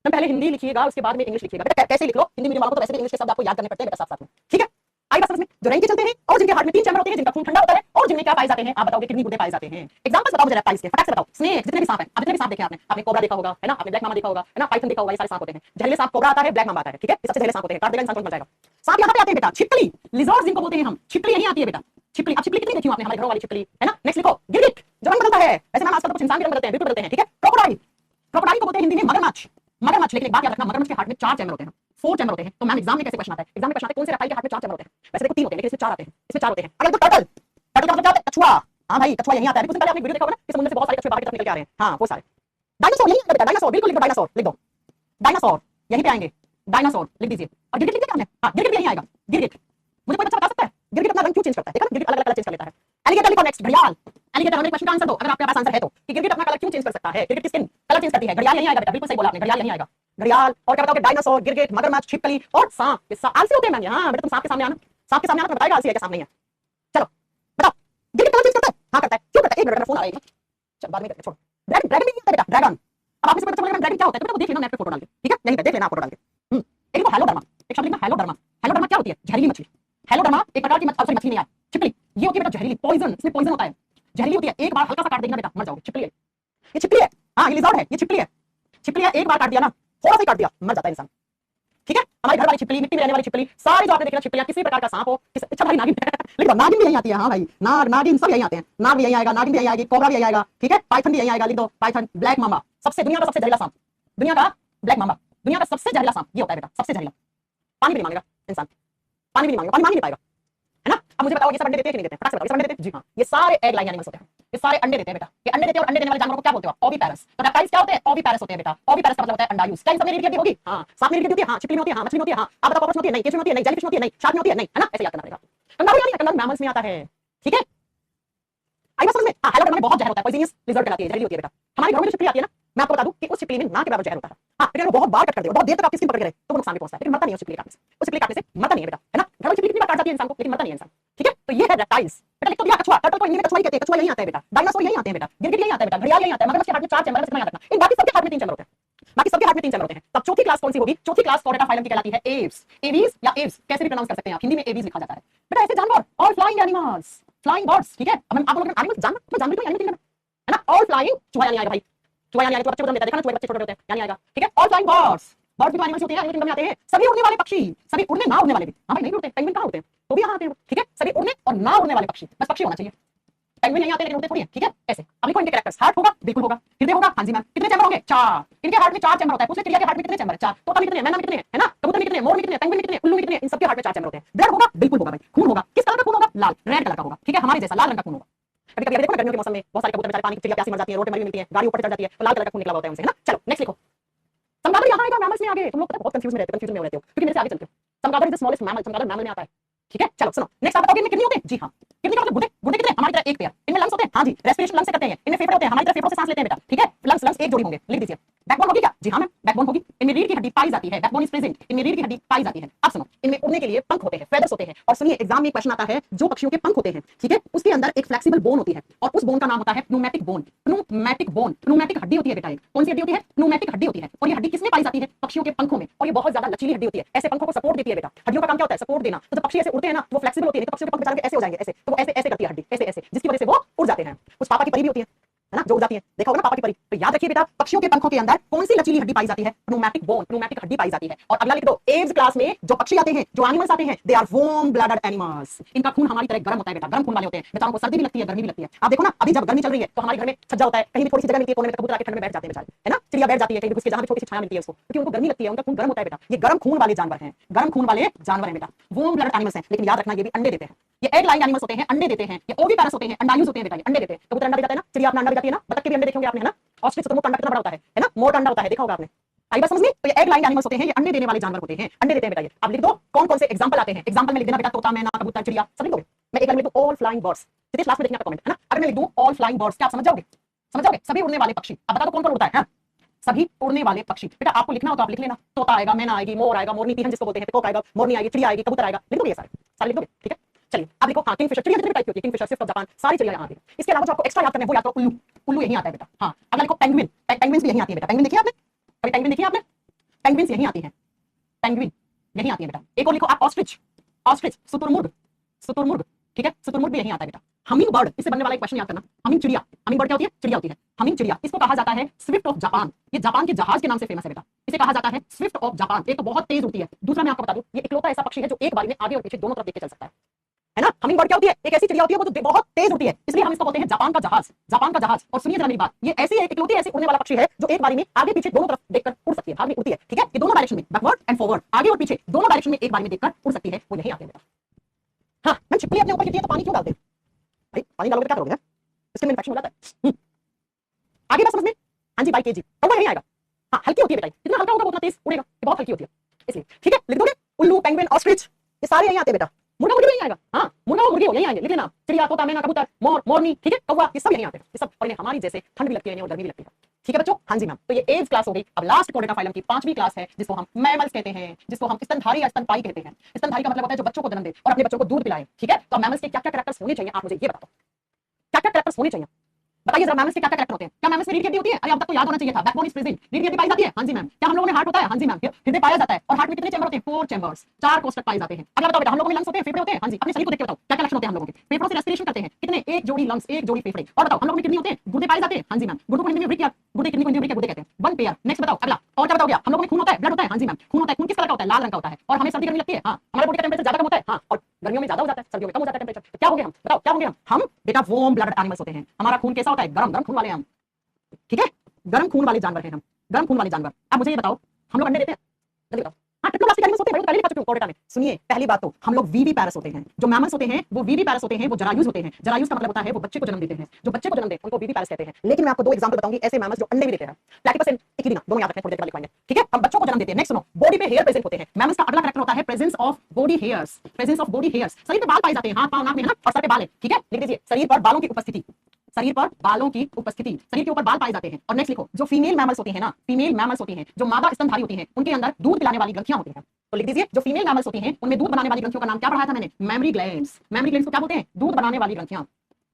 तो पहले हिंदी लिखिएगा, उसके बाद में इंग्लिश लिखिएगा। बेटा कैसे लिख लो, हिंदी मीडियम वालों को तो वैसे भी इंग्लिश के शब्द आपको याद करने पड़ते हैं बेटा साथ साथ में। ठीक है, आई बात समझ में? जो रैंक के चलते हैं और जिनके हार्ट में 3 चैम्बर होते हैं, जिनका खून ठंडा होता है और जिनमें क्या पाए जाते हैं? आप बताओगे किडनी, गुर्दे पाए जाते हैं। एग्जांपल्स बताओ मुझे रेप्टाइल्स के, फटाक से बताओ। स्नेक, जितने भी सांप हैं, अब जितने भी सांप देखे आपने कोबरा देखा होगा है ना, आपने ब्लैक मामा देखा होगा है ना, पाइथन देखा होगा, ये सारे सांप होते हैं। जहरीले सांप कोबरा आता है, ब्लैक मामा आता है। ठीक है, ये सबसे जहरीले सांप होते हैं, काट देगा इंसान को मर जाएगा। सांप यहाँ पे आते हैं बेटा, छिपकली, लिजर्ड्स जिनको बोलते हैं हम, छिपकली यहीं आती है बेटा। छिपकली, अब छिपकली कितनी देखी हो आपने? हमारे घरों वाली छिपकली है ना। नेक्स्ट लिखो गिरगिट, जो रंग बदलता है। वैसे मैम आजकल तो कुछ इंसान भी रंग बदलते हैं, बिल्कुल बदलते हैं। ठीक है, क्रोकोडाइल, क्रोकोडाइल को बोलते हैं हिंदी में मगरमच्छ। मगरमच्छ, लेकिन एक बात याद रखना, मगरमच्छ के हार्ट में 4 चैम्बर होते हैं, 4 चैम्बर होते हैं। तो मैम एग्जाम में कैसे क्वेश्चन आता है? एग्जाम में क्वेश्चन आता है कौन से रेप्टाइल के हार्ट में 4 चैम्बर होते हैं? वैसे देखो 3 होते हैं, लेकिन इसमें 4 आते हैं, इसमें 4 होते हैं। अगर तो टर्टल, टर्टल का मतलब क्या होता है? कछुआ। हां भाई, कछुआ यहीं आता है। कुछ दिन पहले आपने वीडियो देखा होगा ना कि समुद्र से बहुत सारे कछुए बाहर की तरफ निकल के आ रहे हैं। हां, वो सारे। डायनासोर यहीं आता है बेटा, डायनासोर, बिल्कुल लिख दो डायनासोर, लिख दो डायनासोर, यहीं पे आएंगे, डायनासोर लिख दीजिए। और गिरगिट लिख दिया हमने? हां, गिरगिट भी यहीं आएगा। गिरगिट, मुझे कोई बच्चा बता सकता है गिरगिट अपना रंग क्यों चेंज करता है? देखा, गिरगिट अलग अलग कलर चेंज कर लेता है। एलिगेटर लिखो नेक्स्ट, घड़ियाल। एलिगेटर, हमें क्वेश्चन का आंसर दो अगर आपके पास आंसर है तो, कि गिरगिट अपना कलर क्यों चेंज कर सकता है? गिरगिट की स्किन कलर चेंज करती है। घड़ियाल यहीं आएगा बेटा, बिल्कुल सही बोला आपने, घड़ियाल यहीं आएगा। घड़ियाल, और क्या बताओगे? डायनासोर, गिरगिट, मगरमच्छ, छिपकली और सांप। ये आलसी होते हैं मैम। हां बेटा, तुम सांप के सामने आना, सांप के सामने आना, तो बताएगा आलसी है क्या सांप नहीं है। चलो बताओ, गिरगिट कलर चेंज करता है? हां करता है। क्यों करता है? 1 मिनट, मेरा फोन आ रहा है। चल बाद में करते, छोड़। ड्रैगन, ड्रैगन नहीं होता बेटा, ड्रैगन। अब आपसे बच्चा बोलेगा ड्रैगन क्या होता है, तो बेटा देख लेना नेट पे फोटो डाल के। ठीक है, यहीं पे देख लेना फोटो डाल के। एक तो हेलोडर्मा, एक शब्द लिखना हेलोडर्मा। हेलोडर्मा क्या होती है? जहरीली मछली। हेलोडर्मा एक प्रकार की मछली, मछली नहीं है, छिपकली। ये होती है बेटा जहरीली, पॉइजन, इसमें पॉइजन होता है, जहरीली होती है। एक बार हल्का सा काट देना बेटा मर जाओगे। छिपकली है ये, छिपकली है। हां, ये लिजर्ड है, ये छिपकली है। छिपकली है, एक बार काट दिया ना, थोड़ा सा काट दिया, मर जाता है इंसान। ठीक है, हमारे घर वाली छिपकली, मिट्टी में रहने वाली छिपकली, सारे जो आपने देखे ना छिपकलियां, किसी प्रकार का सांप हो, अच्छा भाई नागिन लिख दो, नागिन भी यही आती है। हाँ भाई, नाग नागिन सब यही आते हैं, नाग भी यही आएगा, नागिन भी यही आएगी, कोबरा भी यही आएगा, ठीक है, पाइथन भी यही आएगा, लिख दो पाइथन। ब्लैक मामा सबसे दुनिया का सबसे जहरीला सांप, दुनिया का ब्लैक मामा, दुनिया का सबसे जहरीला सांप ये होता है बेटा, सबसे जहरीला। पानी भी नहीं मांगेगा इंसान, पानी भी नहीं मांगेगा, पानी मांग नहीं पाएगा, है ना। अब मुझे बताओ ये सब अंडे देते हैं कि नहीं देते हैं, फटाक से बताओ, ये सब अंडे देते हैं? जी हाँ, ये सारे एग लाइंग एनिमल्स होते हैं, ये सारे अंडे देते हैं बेटा, ये अंडे देते हैं। और अंडे देने वाले जानवरों को क्या बोलते हो? ओविपैरस। तो रेप्टाइल्स क्या होते हैं? ओविपैरस होते हैं बेटा। ओविपैरस का मतलब होता है अंडायुज। क्या इन सब में रीढ़ की हड्डी होगी? हाँ। सांप में रीढ़ की हड्डी होती है? हाँ। छिपकली में होती है? हाँ। मछली में होती है? हाँ। आप बताओ, कॉकरोच में होती है? नहीं। केचुए में होती है? नहीं। जेलीफिश में होती है? नहीं। शार्क में होती है? नहीं, है ना। ऐसे याद करना पड़ेगा। कंगारू यानी कंगारू मैमल्स में आता है, ठीक है। आई बात समझ में? हाँ, हैलोडोन में बहुत जहर होता है, पॉइजनस लिजर्ड कहलाती है, जहरीली होती है बेटा। हमारे घरों में जो छिपकली आती है ना, मैं आपको बता दूं कि उस छिपकली में ना के बराबर जहर होता है। हाँ, लेकिन बहुत बार कट कर दे, बहुत देर तक आपकी स्किन पकड़ के रहे तो वो नुकसान भी पहुंचता है, लेकिन मरता नहीं है उस छिपकली काटने से। उस छिपकली काटने से मरता नहीं है बेटा, है ना। घर में छिपकली कितनी बार काट जाती है इंसान को, लेकिन मरता नहीं है इंसान, ठीक है। तो ये है रेप्टाइल्स बेटा। लिख तो दिया कछुआ, टर्टल को हिंदी में कछुआ ही कहते हैं, कछुआ यही आता है बेटा। डायनासोर यही आते हैं बेटा, गिरगिट यही आता है बेटा, घड़ियाल यही आता है। मगरमच्छ के हाथ में 4 चैम्बर है, इतना याद रखना। इन बाकी सबके हाथ में 3 चैम्बर होते हैं, बाकी सबके हाथ में 3 चैम्बर होते हैं। तब चौथी क्लास कौन सी होगी? चौथी क्लास कॉर्डेटा फाइलम की कहलाती है एव्स। एवीज या एव्स कैसे भी प्रोनाउंस कर सकते हैं आप, हिंदी में एवीज लिखा जाता है बेटा। ऐसे जानवर, all flying animals, flying birds, ठीक है। अब आप लोग एनिमल्स जानवर, जानवर तो एनिमल है ना। ऑल फ्लाइंग, चूहा यानी आएगा भाई, चूहा यानी आएगा, तो बच्चे को जन्म देता है, देखा ना, चूहे बच्चे छोटे होते हैं यानी आएगा, ठीक है। ऑल फ्लाइंग बर्ड्स, बर्ड्स भी एनिमल्स होते हैं, एनिमल में आते हैं। सभी उड़ने वाले पक्षी, सभी उड़ने ना उड़ने वाले भी, हाँ भाई नहीं उड़ते, पेंगुइन कहां उड़ते हैं, तो भी यहाँ आते हैं, ठीक है। सभी उड़ने और ना उड़ने वाले पक्षी, बस पक्षी होना चाहिए। पेंगुइन नहीं आते लेकिन उड़ते थोड़ी है, ठीक है। ऐसे अब लिखो इनके कैरेक्टर्स। हार्ट होगा, बिल्कुल होगा। हृदय होगा, हाँ जी मैम। कितने चैम्बर होंगे? 4। इनके हार्ट में 4 चैम्बर होता है। पूछे चिड़िया के हार्ट में कितने चैम्बर है? 4। तोता में कितने, मैना में कितने, है ना, कबूतर में कितने, मोर में कितने, पेंगुइन में कितने, उल्लू में कितने, इन सबके हार्ट में 4 चैम्बर होते हैं। ब्लड होगा, बिल्कुल होगा भाई। खून होगा, किस कलर का खून होगा? लाल, रेड कलर का होगा, ठीक है, हमारे जैसा लाल रंग का खून होगा। कभी कभी देखो ना गर्मियों के मौसम में बहुत सारे कबूतर बेचारे पानी की चिड़िया प्यासी मर जाती है, रोड पे मरी मिलती है, गाड़ी ऊपर चढ़ जाती है, तो लाल कलर का खून निकला होता है उनसे, है ना। चलो नेक्स्ट लिखो। चमगादड़ यहाँ आएगा मैमल्स में आगे। तुम लोग बहुत कंफ्यूज में रहते हो, कंफ्यूजन में रहते हो क्योंकि मेरे से आगे चलते हो। चमगादड़ इज द स्मॉलेस्ट मैमल, चमगादड़ मैमल में आता है, ठीक है। चलो सुनो नेक्स्ट, आप बताओगे इनमें कितने होते हैं? जी हाँ, कितने का मतलब गुर्दे, गुर्दे कितने? हमारी तरह एक पेयर। इनमें लंग्स होते हैं? हाँ जी, रेस्पिरेशन लंग्स से करते हैं। इनमें फेफड़े होते हैं, हमारी तरह फेफड़ों से सांस लेते हैं बेटा, ठीक है। लंग्स लंग्स एक जोड़ी होंगे, लिख दीजिए। बैकबोन होगी क्या? जी हाँ मैम, बैकबोन होगी। इनमें रीढ़ की हड्डी पाई जाती है, बैकबोन इज प्रेजेंट, इनमें रीढ़ की हड्डी पाई जाती है। अब सुनो, इनमें उड़ने के लिए पंख होते हैं, फेदर्स होते हैं। और सुनिए एग्जाम में क्वेश्चन आता है, जो पक्षियों के पंख होते हैं, ठीक है, उसके अंदर एक फ्लेक्सिबल बोन होती है और उस बोन का नाम होता है प्नूमेटिक बोन। प्नूमेटिक बोन, प्नूमेटिक हड्डी होती है बेटा। कौन सी हड्डी होती है? प्नूमेटिक हड्डी होती है। और ये हड्डी किसमें पाई जाती है? पक्षियों के पंखों में। और ये बहुत ज्यादा लचीली हड्डी होती है, ऐसे पंखों को सपोर्ट देती है बेटा। हड्डियों का काम क्या होता है? सपोर्ट देना। तो जब पक्षी ऐसे उड़ते हैं ना, वो फ्लेक्सिबल होती है, तो पक्षियों के पंख बेचारे ऐसे हो जाएंगे, ऐसे, तो वो ऐसे ऐसे करती है हड्डी, ऐसे ऐसे, जिसकी वजह से वो उड़ जाते हैं। कुछ पापा की परी भी होती है ना, जो उड़ जाती है, देखा होगा ना पापा की परी। तो याद रखिए बेटा, पक्षियों के पंखों के अंदर कौन सी लचीली हड्डी पाई जाती है? प्नूमेटिक बोन, प्नूमेटिक हड्डी पाई जाती है। और अगला लिख दो, एव्स क्लास में जो पक्षी आते हैं, जो एनिमल्स आते हैं, they are warm blooded animals. इनका खून हमारी तरह गर्म होता है बेटा, गर्म खून वाले होते हैं। बेचारों को सर्दी भी लगती है, गर्मी भी लगती है। आप देखो ना, अभी जब गर्मी चल रही है तो हमारे घर में छज्जा होता है, कहीं भी थोड़ी सी जगह मिलती है कोने में, कबूतर आके ठंड में बैठ जाते हैं बेचारे, है ना। चिड़िया बैठ जाती है कहीं भी उसके, जहां भी छोटी सी छाया मिलती है उसको, क्योंकि उनको गर्मी लगती है, उनका खून गर्म होता है बेटा। ये गर्म खून वाले जानवर हैं, गर्म खून वाले जानवर हैं बेटा, वार्म ब्लडेड एनिमल्स हैं। लेकिन याद रखना, ये भी अंडे देते हैं। ये एग लाइंग एनिमल्स होते हैं, अंडे देते हैं। ये ओविपैरस होते हैं, अंडायुज होते हैं बेटा, ये अंडे देते हैं। कबूतर अंडा देता है ना, चिड़िया अपना अंडा देती है ना, बतख के भी अंडे देखे होंगे आपने, है ना। ऑस्ट्रिच शुतुरमुर्ग का अंडा कितना बड़ा होता है ना, मोर का अंडा होता है, देखा होगा आपने। आई बात समझ में? तो ये एग लाइंग एनिमल्स होते हैं, ये अंडे देने वाले जानवर होते हैं, अंडे देते हैं बेटा। ये आप लिख दो कौन कौन से एग्जांपल आते हैं। एग्जांपल में लिख देना बेटा, तोता, मैना, कबूतर, चिड़िया, सब लिख दोगे। मैं एक बार लिख दूं ऑल फ्लाइंग बर्ड्स, जितने क्लास में देखना कमेंट, है ना। अगर मैं लिख दूं ऑल फ्लाइंग बर्ड्स, क्या आप समझ जाओगे? समझ जाओगे? सभी उड़ने वाले पक्षी। अब बता दो कौन कौन उड़ता है? सभी उड़ने वाले पक्षी। बेटा आपको लिखना हो तो आप लिख लेना, तोता आएगा, मैना आएगी, मोर आएगा, मोरनी पीहन जिसको बोलते हैं, पिकॉक आएगा, मोरनी आएगी, चिड़िया आएगी, कबूतर आएगा, लिख दोगे सारे, सारे लिख दोगे, ठीक है। चलिए अब लिखो, हाँ किंगफिशर, चिड़िया कितने टाइप की होती है? किंगफिशर सिर्फ जापान, सारी चिड़िया यहाँ आती है। इसके अलावा जो आपको एक्स्ट्रा याद करना है वो याद करो, उल्लू, उल्लू यहीं आता है बेटा। हाँ अगला लिखो पेंगुइन, पेंगुइन्स भी यहीं आती है बेटा। पेंगुइन देखिए आपने, कभी पेंगुइन देखिए आपने? पेंगुइन्स यहीं आती है, पेंगुइन यहीं आती है बेटा। एक और लिखो आप ऑस्ट्रिच, ऑस्ट्रिच, शुतुरमुर्ग, शुतुरमुर्ग, ठीक है, शुतुरमुर्ग भी यहीं आता है बेटा। हमिंग बर्ड, इससे बनने वाला एक क्वेश्चन याद करना। हमिंग चिड़िया, हमिंग बर्ड क्या होती है? चिड़िया होती है। हमिंग चिड़िया, इसको कहा जाता है स्विफ्ट ऑफ जापान। ये जापान के जहाज के नाम से फेमस है बेटा, इसे कहा जाता है स्विफ्ट ऑफ जापान। एक तो बहुत तेज उड़ती है, दूसरा मैं आपको बता दूं, ये इकलौता ऐसा पक्षी है जो एक बार में आगे और पीछे दोनों तरफ देख के चल सकता है ना। हमिंग बर्ड क्या होती है? एक ऐसी चिड़िया होती है वो जो बहुत तेज उड़ती है, इसलिए हम इसको बोलते हैं जापान का जहाज, जापान का जहाज। और सुनिए जरा मेरी बात, ये ऐसी एक इकलौती ऐसी उड़ने वाला पक्षी है जो एक बारी में आगे पीछे दोनों तरफ देखकर उड़ सकती है, भाग में उड़ती है, ठीक है। ये दोनों डायरेक्शन में, बैकवर्ड एंड फॉरवर्ड, आगे और पीछे दोनों डायरेक्शन में एक बारी में देखकर उड़ सकती है, वो यहीं आते हैं बेटा। हाँ मैं छिपकली अपने ऊपर गिरती है तो पानी क्यों डालते हैं भाई? पानी डालोगे क्या करोगे? इसके में इन्फेक्शन हो जाता है। आगे बात समझ में? हाँ जी बाई केजी, तो वो यहीं आएगा। हाँ हल्की होती है बेटा, जितना हल्का होगा उतना तेज उड़ेगा, ये बहुत हल्की होती है इसलिए, ठीक है। लिख दोगे उल्लू, पेंगुइन, ऑस्ट्रिच, ये सारे यहीं आते हैं बेटा। मुर्गा मुर्गी यहीं आएगा, हाँ मुर्गा और मुर्गी यहीं आएंगे, लिख लेना। चिड़िया, तोता, मैना, कबूतर, मोर, मोरनी, ठीक है, कौवा, ये सब यहीं आते हैं, ये सब। और इन्हें हमारी जैसे ठंड भी लगती है और गर्मी भी लगती है, ठीक है बच्चों। हाँ जी मैम, तो ये एव्स क्लास हो गई। अब लास्ट कोर्डेटा फाइलम की 5वीं क्लास है, जिसको हम मैमल्स कहते हैं, जिसको हम स्तनधारी या स्तनपाई कहते हैं। स्तनधारी का मतलब होता है जो बच्चों को जन्म दे और अपने बच्चों को दूध पिलाए, ठीक है। तो मैमल्स के क्या क्या कैरेक्टर्स होने चाहिए, आप मुझे ये बताओ, क्या क्या कैरेक्टर्स होने चाहिए? बताइए जरा, मैमल्स के क्या क्या कैरेक्टर होते हैं? क्या मैमल्स में रीढ़ की हड्डी होती है? अरे अब तक तो याद होना चाहिए था, बैकबोन इज प्रेजेंट, रीढ़ की हड्डी पाई जाती है, हाँ जी मैम। क्या हम लोगों में हार्ट होता है? हाँ जी मैम। हृदय पाया जाता है, और हार्ट में कितने चैम्बर होते हैं? 4 चैम्बर्स, 4 कोष्ठक पाए जाते हैं। अगला बताओ बेटा, हम लोगों में लंग्स होते हैं, फेफड़े होते हैं? हाँ जी। अपने शरीर को देख के बताओ क्या क्या लक्षण होते हैं हम लोगों के? फेफड़ों से रेस्पिरेशन करते हैं, कितने? एक जोड़ी लंग्स, एक जोड़ी फेफड़े। और बताओ हम लोगों में किडनी होते हैं, गुर्दे पाए जाते हैं? हाँ जी मैम। गुर्दों को हिंदी में वृक्क, गुर्दे, किडनी को हिंदी में वृक्क, गुर्दे कहते हैं, 1 पेयर। नेक्स्ट बताओ अगला, और क्या बताओ, हम लोगों में खून होता है, ब्लड होता है, हाँ जी मैम खून होता है। खून किस कलर का होता है? लाल रंग का होता है। और हमें सर्दी गर्मी लगती है, हाँ हमारे बॉडी का टेम्परेचर ज्यादा कम होता है, हाँ और गर्मियों में ज्यादा हो जाता है, सर्दियों में कम हो जाता है टेम्परेचर। तो क्या होंगे हम, बताओ क्या होंगे हम बेटा वार्म ब्लड एनिमल्स होते हैं। हमारा खून कैसा होता है? गरम गरम खून वाले हम, ठीक है, गरम खून वाले जानवर हैं हम, गरम खून वाले जानवर। अब मुझे ये बताओ, हम लोग अंडे देते हैं? जल्दी बताओ। हाँ ट्रिप्लोप्लास्टिक एनिमल्स होते हैं, पहले दिखा चुकी हूं कोर्डेटा में। सुनिए पहली बात तो हम लोग वीवी पैरस होते हैं। जो मैमल्स होते हैं वो वीवी पैरस होते हैं, वो जरायुज होते हैं। जरायुज का मतलब होता है वो बच्चे को जन्म देते हैं। जो बच्चे को जन्म देते हैं उनको वीवी पैरस कहते हैं। लेकिन मैं आपको दो एग्जांपल बताऊंगी ऐसे मैमल्स जो अंडे भी देते हैं। प्लैटिपस एंड इक्विडिना, दोनों याद रखें, थोड़ी देर बाद लिखवाएंगे, ठीक है। हम बच्चों को जन्म देते हैं। नेक्स्ट सुनो, बॉडी पे हेयर प्रेजेंट होते हैं। मैमल्स का अगला कैरेक्टर होता है presence of body hairs. Presence of body hairs, शरीर पे बाल पाए जाते हैं, हाथ पांव नाक में है ना, और सर पे बाल है, ठीक है। लिख दीजिए शरीर पर बालों की उपस्थिति, शरीर पर बालों की उपस्थिति, शरीर के ऊपर बाल पाए जाते हैं। और नेक्स्ट लिखो, जो फीमेल मैमल्स होती हैं ना, फीमेल मैमल्स होती हैं जो मादा स्तनधारी होती हैं, उनके अंदर दूध पिलाने वाली ग्रंथियां होती हैं। तो लिख दीजिए जो फीमेल मैमल्स होती हैं उनमें दूध बनाने वाली ग्रंथियों का नाम क्या पढ़ाया था मैंने? Memory glands. मैमरी ग्लैंड्स को क्या बोलते हैं? दूध बनाने वाली ग्रंथियां,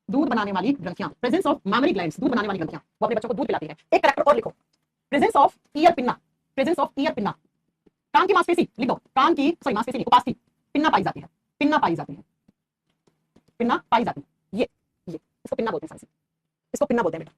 दूध बनाने वाली ग्रंथियां। प्रेजेंस ऑफ मैमरी ग्लैंड्स, दूध बनाने वाली ग्रंथियां, वो अपने बच्चों को दूध पिलाती है। एक कैरेक्टर और लिखो, presence of ear pinna, presence of ear pinna. कान की मांसपेशी लिख दो, कान की सॉरी मांसपेशी नहीं, उपास्थि, पिन्ना पाई जाती है, पिन्ना पाई जाती है, पिन्ना पाई जाती है। ये इसको पिन्ना बोलते हैं साइंस, इसको पिन्ना बोलते हैं बेटा,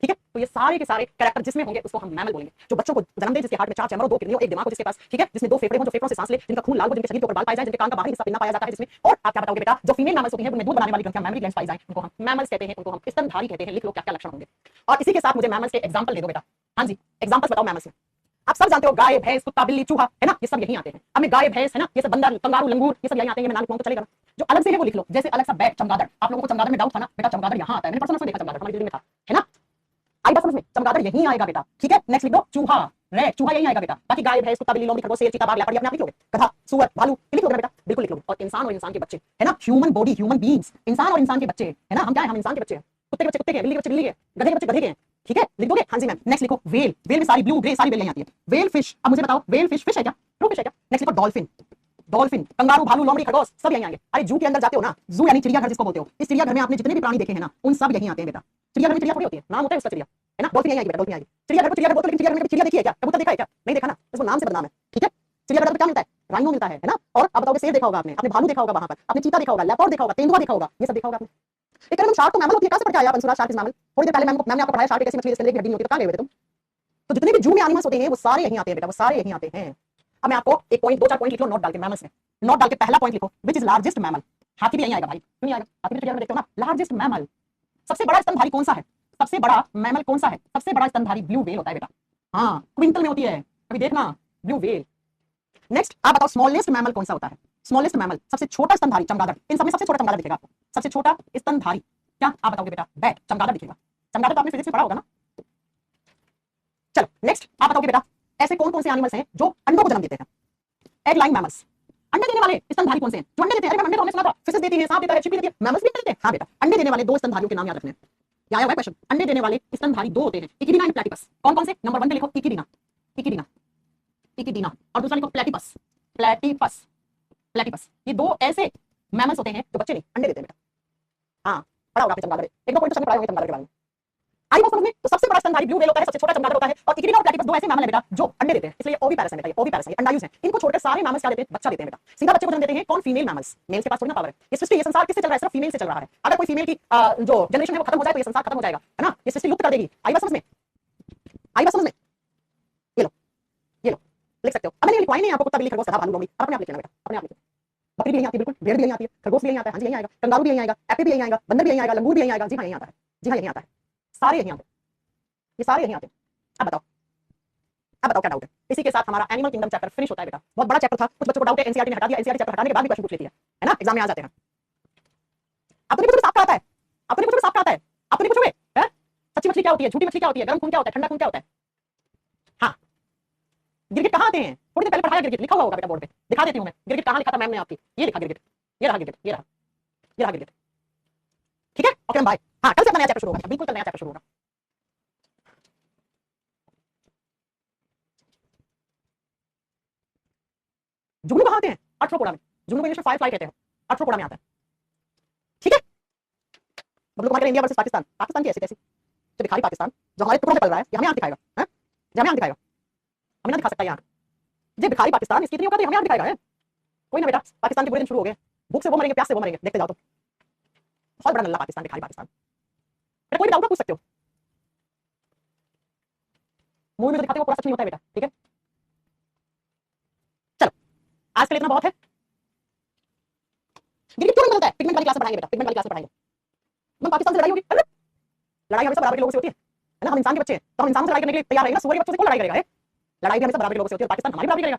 ठीक है। तो ये सारे के सारे कैरेक्टर जिसमें होंगे उसको हम मैमल बोलेंगे। जो बच्चों को जन्म दे, जिसके हार्ट में 4 चैम्बर हो, 2 किडनी हो, एक दिमाग हो जिसके पास, ठीक है, जिसमें 2 फेफड़े हो, जो फेफड़ों से सांस ले, जिनका खून लाल हो, जिनके शरीर के ऊपर बाल पाए जाए, जिनके कान का बाहरी हिस्सा पिन्ना पाया जाता है जिसमें। और आप क्या बताओगे बेटा, जो फीमेल मैमल्स होती हैं उनमें दूध बनाने वाली ग्रंथियां मैमरी ग्लैंड्स पाई जाए, उनको हम मैमल्स कहते हैं, उनको हम स्तनधारी कहते हैं। लिख लो क्या क्या लक्षण होंगे। और इसी के साथ मुझे मैमल्स के एग्जांपल दे दो बेटा। हाँ जी एग्जांपल्स बताओ मैमल्स में। आप सब जानते हो गाय भैंस कुत्ता बिल्ली चूहा, है ना, ये सब यही आते हैं। अब मैं गाय भैंस है ना, ये सब बंदर कंगारू लंगूर ये सब यही आते हैं। मैं नाम लिखूंगा तो चलेगा ना। जो अलग से है वो लिख लो, जैसे अलग सा बैट चमगादड़। आप लोगों को चमगादड़ में डाउट था ना बेटा, चमगादड़ यहाँ आता है, मैंने परसों देखा चमगादड़ हमारी दिल्ली में था, है ना। आई बात समझ में, चमगादड़ यहीं आएगा बेटा, ठीक है। नेक्स्ट लिख दो चूहा, रेड चूहा यहीं आएगा बेटा। बाकी गाय भैंस कुत्ता बिल्ली लोमड़ी खरगोश शेर चीता बाघ लेपर्ड अपने आप लिख लोगे। गधा सुअर भालू लिख लोगे बेटा, बिल्कुल लिख लोगे। और इंसान और इंसान के बच्चे, है ना, ह्यूमन बॉडी ह्यूमन बीइंग्स, इंसान और इंसान के बच्चे, है ना। हम क्या है, हम इंसान के बच्चे हैं। कुत्ते के बच्चे कुत्ते के, बिल्ली के बच्चे बिल्ली के, गधे के बच्चे गधे के हैं, ठीक है, लिख दोगे। हाँ जी मैम। नेक्स्ट लिखो वेल, वेल में सारी ब्लू ग्रे सारी वेल यहीं आती है। वेल फिश, अब मुझे बताओ वेल फिश फिश है क्या, ट्रू फिश है क्या। नेक्स्ट लिखो डॉल्फिन, डॉल्फिन कंगारू भालू लोमड़ी खरगोश सब यहीं आएंगे। अरे जू के अंदर जाते हो ना, जू यानी चिड़ियाघर जिसको बोलते हो, इस चिड़ियाघर में आपने जितने भी प्राणी देखे हैं ना उन सब यहीं आते हैं बेटा। चिड़ियाघर में चिड़िया थोड़ी होती है, नाम होता है उसका चिड़िया, है ना। डॉल्फिन यहीं आएगी बेटा, डॉल्फिन आएगी। चिड़ियाघर को चिड़ियाघर बोलते हो, लेकिन चिड़ियाघर में चिड़िया देखी है क्या, कबूतर देखा है क्या, नहीं देखा ना, इसको नाम से बदनाम है, ठीक है। चिड़ियाघर में क्या मिलता है, राइनो मिलता है ना। और आप बताओगे शेर देखा होगा आपने, भालू देखा होगा वहां पर, आपने चीता देखा होगा, लेपर्ड देखा होगा, तेंदुआ देखा होगा, ये सब देखा होगा आपने। एक मैम शार्क तो मैमल होती है, कहां से पढ़ के आया आप अंशुराज, शार्क इज मैमल। थोड़ी देर पहले मैम ने आपको पढ़ाया शार्क एक ऐसी मछली जिसके अंदर एक हड्डी नहीं होती, तो कहां गए हुए थे तुम। तो जितने भी जू में एनिमल्स होते हैं वो सारे यहीं आते हैं बेटा, वो सारे यहीं आते हैं। अब मैं आपको एक पॉइंट 2-4 पॉइंट लिख लो नोट डाल के मैमल्स में, नोट डाल के पहला पॉइंट लिखो, विच इज लार्जेस्ट मैमल। हाथी भी यहीं आएगा भाई, क्यों नहीं आएगा, हाथी भी चिड़िया में देखते हो ना। लार्जेस्ट मैमल, सबसे बड़ा स्तनधारी कौन सा है, सबसे बड़ा मैमल कौन सा है, सबसे बड़ा स्तनधारी ब्लू व्हेल होता है बेटा, हाँ क्विंटल में होती है, अभी देखना ब्लू व्हेल। नेक्स्ट आप बताओ स्मॉलेस्ट मैमल कौन सा होता है, स्मॉलेस्ट मैमल, सबसे छोटा स्तनधारी चमगादड़। इन सब में सबसे छोटा चमगादड़ दिखेगा आपको, सबसे छोटा स्तनधारी क्या आप बताओगे बेटा, बैट चमगादड़ दिखेगा। चमगादड़ तो आपने फिजिक्स में पढ़ा होगा ना। चलो नेक्स्ट आप बताओगे बेटा ऐसे कौन कौन से एनिमल्स हैं जो अंडों को जन्म देते हैं, एग लाइंग मैमल्स। अंडे देने वाले स्तनधारी कौन से हैं जो अंडे देते हैं। अरे अंडे तो हमने सुना था फिशेस देती है, सांप देता है, छिपकली देती है, मैमल्स भी देते हैं। हाँ बेटा अंडे देने वाले 2 स्तनधारियों के नाम याद रखने हैं, क्या आया हुआ क्वेश्चन। अंडे देने वाले स्तनधारी 2 होते हैं, इकिडीना एंड प्लैटिपस। कौन कौन से, नंबर 1 पे लिखो इकिडीना, इकिडीना, इकिडीना, और दूसरा लिखो प्लैटिपस, प्लैटिपस, प्लैटिपस। ये 2 ऐसे मैमल्स होते हैं जो बच्चे नहीं अंडे देते हैं बेटा। हाँ पढ़ा होगा आपने चमगादड़, एक दो पॉइंट तो सबने पढ़ा होगा चमगादड़ के बारे में। आई बात समझ में। तो सबसे बड़ा स्तनधारी ब्लू व्हेल होता है, सबसे छोटा चमगादड़ होता है, और इकिडीना और प्लैटिपस 2 ऐसे मैमल है बेटा जो अंडे देते हैं, इसलिए ओविपैरस है बेटा, ये ओविपैरस है, अंडायुज है। इनको छोड़कर सारे मैमल्स क्या देते हैं, बच्चा देते हैं बेटा, सीधा बच्चे को जन्म देते हैं। कौन, फीमेल मैमल्स। मेल्स के पास थोड़ी ना पावर है। ये सृष्टि ये संसार किससे चल रहा है, सिर्फ फीमेल से चल रहा है। अगर कोई फीमेल की जो जनरेशन है वो खत्म हो जाए तो ये संसार खत्म हो जाएगा, है ना, ये सृष्टि लुप्त कर देगी। आई बात समझ में, आई बात समझ में। ये लो, ये लो लिख सकते हो। अब मैंने लिखवाई नहीं आपको, कुत्ता बिल्ली खरगोश गधा भालू लोमड़ी, अपने आप लिख लेना बेटा, अपने आप लिख। बकरी भी यहीं आती है, बिल्कुल, भेड़ भी यहीं आती है, खरगोश भी यहीं आता है, हाँ जी यहीं आएगा, कंगारू भी यहीं आएगा, एपी भी यहीं आएगा, बंदर भी यहीं आएगा, लंगूर भी यहीं आएगा, जी हाँ यहीं आता है, जी हाँ यहीं आता है, सारे यहीं आते हैं, ये सारे यहीं आते हैं। अब बताओ, अब बताओ क्या डाउट है। इसी के साथ हमारा एनिमल किंगडम चैप्टर फिनिश होता है बेटा। बहुत बड़ा चैप्टर था, कुछ बच्चों को डाउट है, एनसीईआरटी ने हटा दिया, एनसीईआरटी चैप्टर हटाने के बाद भी क्वेश्चन पूछ लेती है ना, एग्जाम में आ जाते हैं। अब तो नहीं पूछोगे साफ क्या आता है, अब तो नहीं पूछोगे साफ क्या आता है, अब तो नहीं पूछोगे सच्ची मछली क्या होती है, झूठी मछली क्या होती है, गर्म खून क्या होता है, ठंडा खून क्या होता है। हाँ गिरगिट कहाँ आते हैं, थोड़ी देर पहले पढ़ाया गिरगिट, लिखा हुआ होगा बेटा बोर्ड पे, दिखा देती हूँ मैं गिरगिट कहाँ लिखा था मैम ने आपकी, ये लिखा गिरगिट, ये रहा गिरगिट, ये रहा, ये रहा गिरगिट, ठीक है। Okay bye. हाँ कल से अपना नया चैप्टर शुरू होगा, बिल्कुल कल नया चैप्टर शुरू होगा। जुगनू कहाँ आते हैं, अर्थ्रोपोडा में, जुगनू को इंग्लिश में फायर फ्लाई कहते हैं, अर्थ्रोपोडा में आता है, ठीक है। बबलू कुमार इंडिया वर्सेस पाकिस्तान, पाकिस्तान की ऐसी तैसी जो भिखारी पाकिस्तान जो हमारे टुकड़ों में पल रहा है, ये हमें आंख दिखाएगा, हैं ये हमें आंख दिखाएगा, हमें ना दिखा सकता है आंख, ये भिखारी पाकिस्तान इसकी इतनी औकात है, हमें आंख दिखाएगा है। कोई ना बेटा, पाकिस्तान के बुरे दिन शुरू हो गए, भूख से वो मरेंगे, प्यास से वो मरेंगे, देखते जाओ तो। बहुत बड़ा नल्ला पाकिस्तान, भिखारी पाकिस्तान। बेटा कोई भी डाउट पूछ सकते हो, मूवी में जो दिखाते हैं वो पूरा सच नहीं होता है बेटा, ठीक है। चलो आज के लिए इतना बहुत है। गिरी क्यों नहीं बदलता है? पिगमेंट वाली क्लास में पढ़ाएंगे बेटा, पिगमेंट वाली क्लास में पढ़ाएंगे। हम पाकिस्तान से लड़ाई होगी, अरे लड़ाई हमेशा बराबर के लोगों से होती है ना। हम इंसान के बच्चे हैं तो हम इंसान से लड़ाई करने के लिए तैयार रहेंगे ना। सुअर के बच्चों से कौन लड़ाई करेगा? लड़ाई भी हमेशा बराबर के लोगों से होती है। पाकिस्तान हमारी बराबरी करेगा।